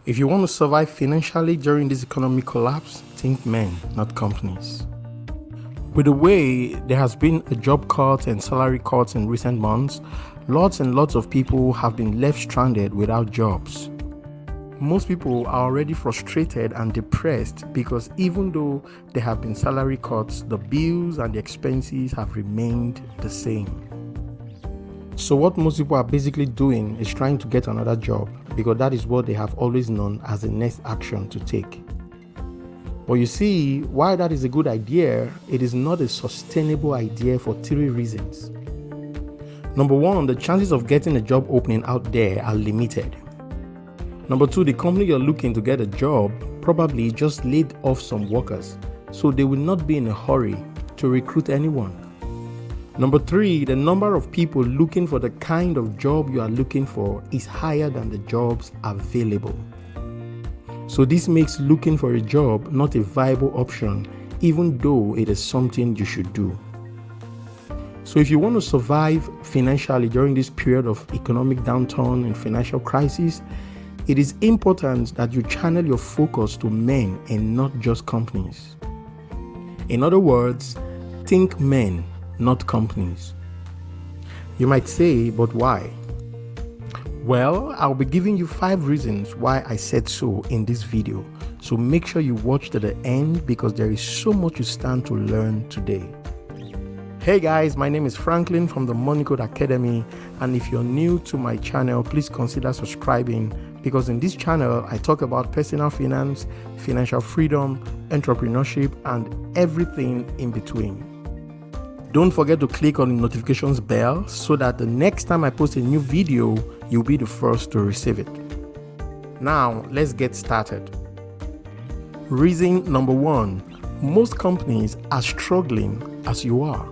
If you want to survive financially during this economic collapse, think men, not companies. With the way there has been a job cut and salary cuts in recent months, lots and lots of people have been left stranded without jobs. Most people are already frustrated and depressed because even though there have been salary cuts, the bills and the expenses have remained the same. So what most people are basically doing is trying to get another job because that is what they have always known as the next action to take. But you see, while that is a good idea, it is not a sustainable idea for three reasons. Number one, the chances of getting a job opening out there are limited. Number two, the company you're looking to get a job probably just laid off some workers, so they will not be in a hurry to recruit anyone. Number three, the number of people looking for the kind of job you are looking for is higher than the jobs available. So this makes looking for a job not a viable option, even though it is something you should do. So if you want to survive financially during this period of economic downturn and financial crisis, it is important that you channel your focus to men and not just companies. In other words, think men, not companies. You might say, but why? Well, I'll be giving you 5 reasons why I said so in this video. So make sure you watch to the end because there is so much you stand to learn today. Hey guys, my name is Franklin from the Money Code Academy, and if you're new to my channel, please consider subscribing because in this channel I talk about personal finance, financial freedom, entrepreneurship, and everything in between. Don't forget to click on the notifications bell so that the next time I post a new video, you'll be the first to receive it. Now, let's get started. Reason number 1, most companies are struggling as you are.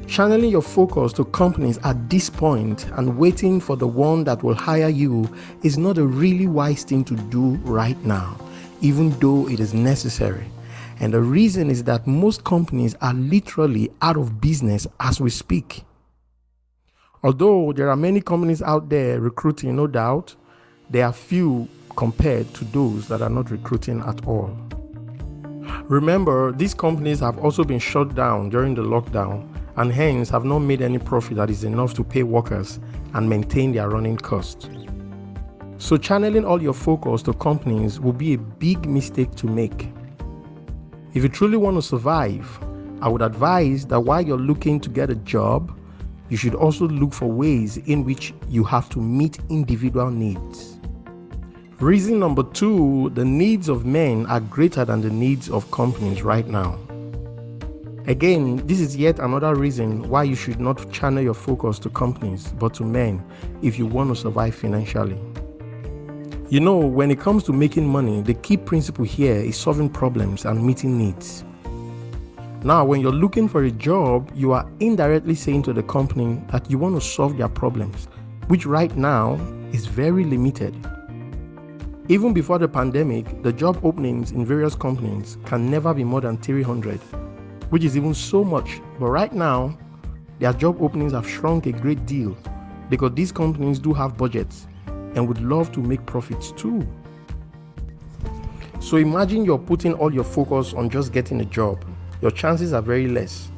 Channeling your focus to companies at this point and waiting for the one that will hire you is not a really wise thing to do right now, even though it is necessary. And the reason is that most companies are literally out of business as we speak. Although there are many companies out there recruiting, no doubt, there are few compared to those that are not recruiting at all. Remember, these companies have also been shut down during the lockdown and hence have not made any profit that is enough to pay workers and maintain their running costs. So channeling all your focus to companies will be a big mistake to make. If you truly want to survive, I would advise that while you're looking to get a job, you should also look for ways in which you have to meet individual needs. Reason number 2, the needs of men are greater than the needs of companies right now. Again, this is yet another reason why you should not channel your focus to companies, but to men if you want to survive financially. You know, when it comes to making money, the key principle here is solving problems and meeting needs. Now, when you're looking for a job, you are indirectly saying to the company that you want to solve their problems, which right now is very limited. Even before the pandemic, the job openings in various companies can never be more than 300, which is even so much. But right now, their job openings have shrunk a great deal because these companies do have budgets and would love to make profits too. So imagine you're putting all your focus on just getting a job. Your chances are very less.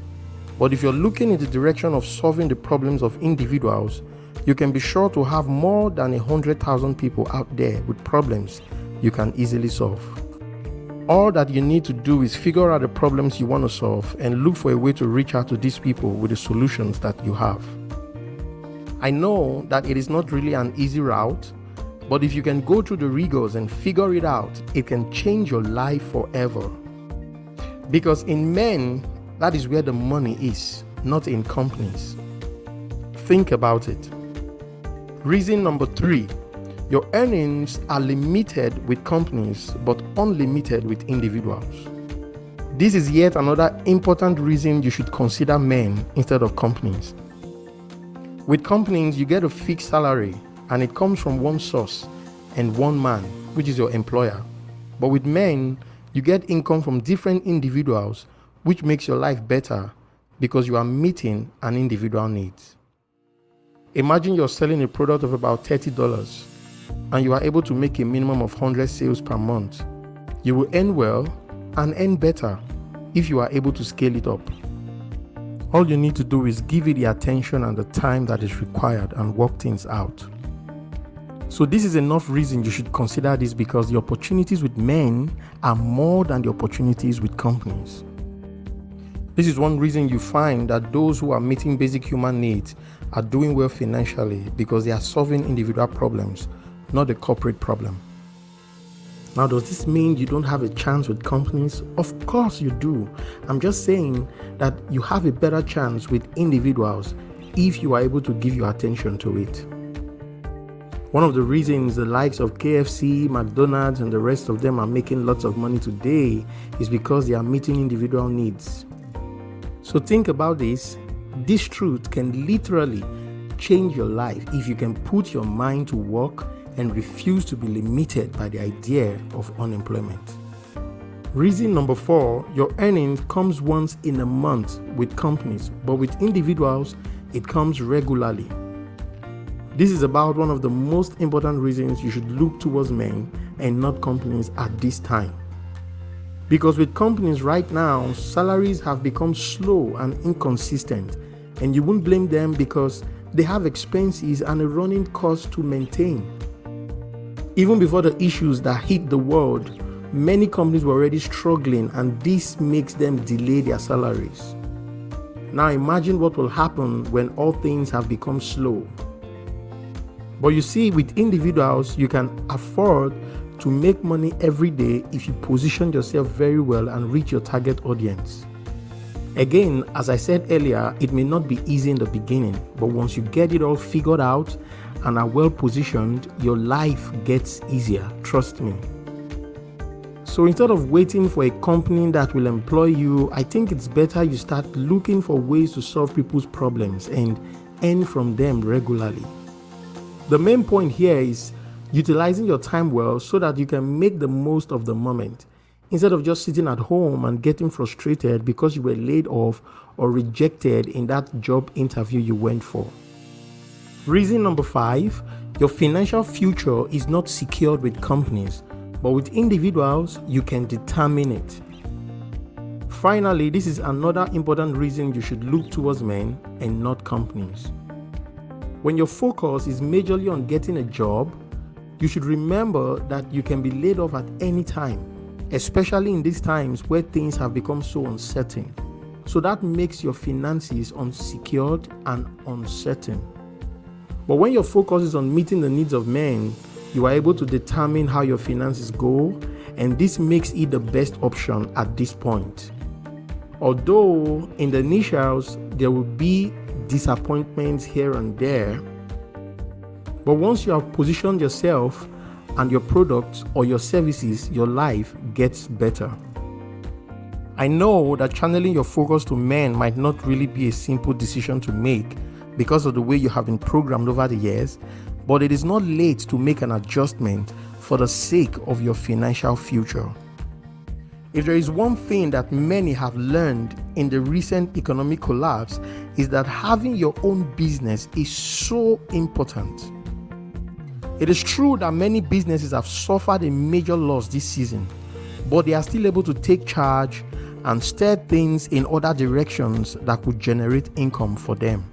But if you're looking in the direction of solving the problems of individuals, you can be sure to have more than 100,000 people out there with problems you can easily solve. All that you need to do is figure out the problems you want to solve and look for a way to reach out to these people with the solutions that you have. I know that it is not really an easy route, but if you can go through the rigors and figure it out, it can change your life forever. Because in men, that is where the money is, not in companies. Think about it. Reason number 3, your earnings are limited with companies but unlimited with individuals. This is yet another important reason you should consider men instead of companies. With companies, you get a fixed salary and it comes from one source and one man, which is your employer. But with men, you get income from different individuals, which makes your life better because you are meeting an individual needs. Imagine you're selling a product of about $30. and you are able to make a minimum of 100 sales per month, you will earn well and earn better if you are able to scale it up. All you need to do is give it the attention and the time that is required and work things out. So this is enough reason you should consider this, because the opportunities with men are more than the opportunities with companies. This is one reason you find that those who are meeting basic human needs are doing well financially, because they are solving individual problems, not the corporate problem. Now, does this mean you don't have a chance with companies? Of course you do. I'm just saying that you have a better chance with individuals if you are able to give your attention to it. One of the reasons the likes of KFC, McDonald's, and the rest of them are making lots of money today is because they are meeting individual needs. So think about this. This truth can literally change your life if you can put your mind to work and refuse to be limited by the idea of unemployment. Reason number 4, your earnings comes once in a month with companies, but with individuals, it comes regularly. This is about one of the most important reasons you should look towards men and not companies at this time. Because with companies right now, salaries have become slow and inconsistent, and you won't blame them because they have expenses and a running cost to maintain. Even before the issues that hit the world, many companies were already struggling, and this makes them delay their salaries. Now imagine what will happen when all things have become slow. But you see, with individuals, you can afford to make money every day if you position yourself very well and reach your target audience. Again, as I said earlier, it may not be easy in the beginning, but once you get it all figured out and are well positioned, your life gets easier, trust me. So instead of waiting for a company that will employ you, I think it's better you start looking for ways to solve people's problems and earn from them regularly. The main point here is utilizing your time well so that you can make the most of the moment, instead of just sitting at home and getting frustrated because you were laid off or rejected in that job interview you went for. Reason number 5, your financial future is not secured with companies, but with individuals, you can determine it. Finally, this is another important reason you should look towards men and not companies. When your focus is majorly on getting a job, you should remember that you can be laid off at any time, especially in these times where things have become so uncertain. So that makes your finances unsecured and uncertain. But when your focus is on meeting the needs of men, you are able to determine how your finances go, and this makes it the best option at this point. Although in the initials, there will be disappointments here and there, but once you have positioned yourself and your products or your services, your life gets better. I know that channeling your focus to men might not really be a simple decision to make because of the way you have been programmed over the years, but it is not late to make an adjustment for the sake of your financial future. If there is one thing that many have learned in the recent economic collapse, is that having your own business is so important. It is true that many businesses have suffered a major loss this season, but they are still able to take charge and steer things in other directions that could generate income for them.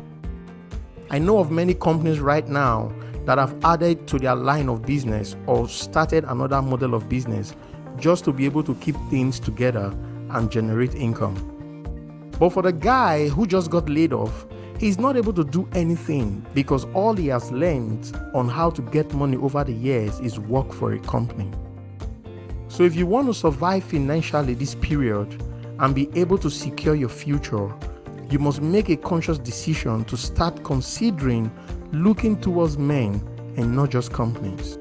I know of many companies right now that have added to their line of business or started another model of business just to be able to keep things together and generate income. But for the guy who just got laid off, he's not able to do anything because all he has learned on how to get money over the years is work for a company. So if you want to survive financially this period and be able to secure your future, you must make a conscious decision to start considering looking towards men and not just companies.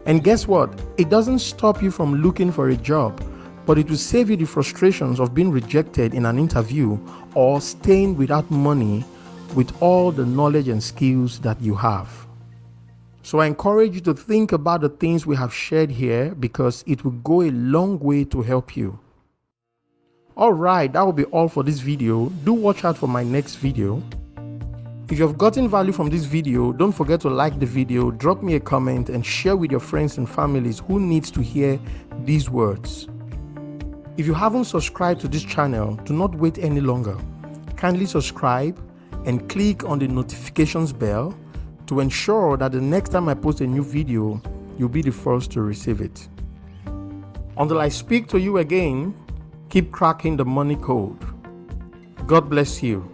And guess what? It doesn't stop you from looking for a job, but it will save you the frustrations of being rejected in an interview or staying without money with all the knowledge and skills that you have. So I encourage you to think about the things we have shared here because it will go a long way to help you. Alright, that will be all for this video. Do watch out for my next video. If you've gotten value from this video, don't forget to like the video, drop me a comment, and share with your friends and families who needs to hear these words. If you haven't subscribed to this channel, do not wait any longer. Kindly subscribe and click on the notifications bell to ensure that the next time I post a new video, you'll be the first to receive it. Until I speak to you again, keep cracking the money code. God bless you.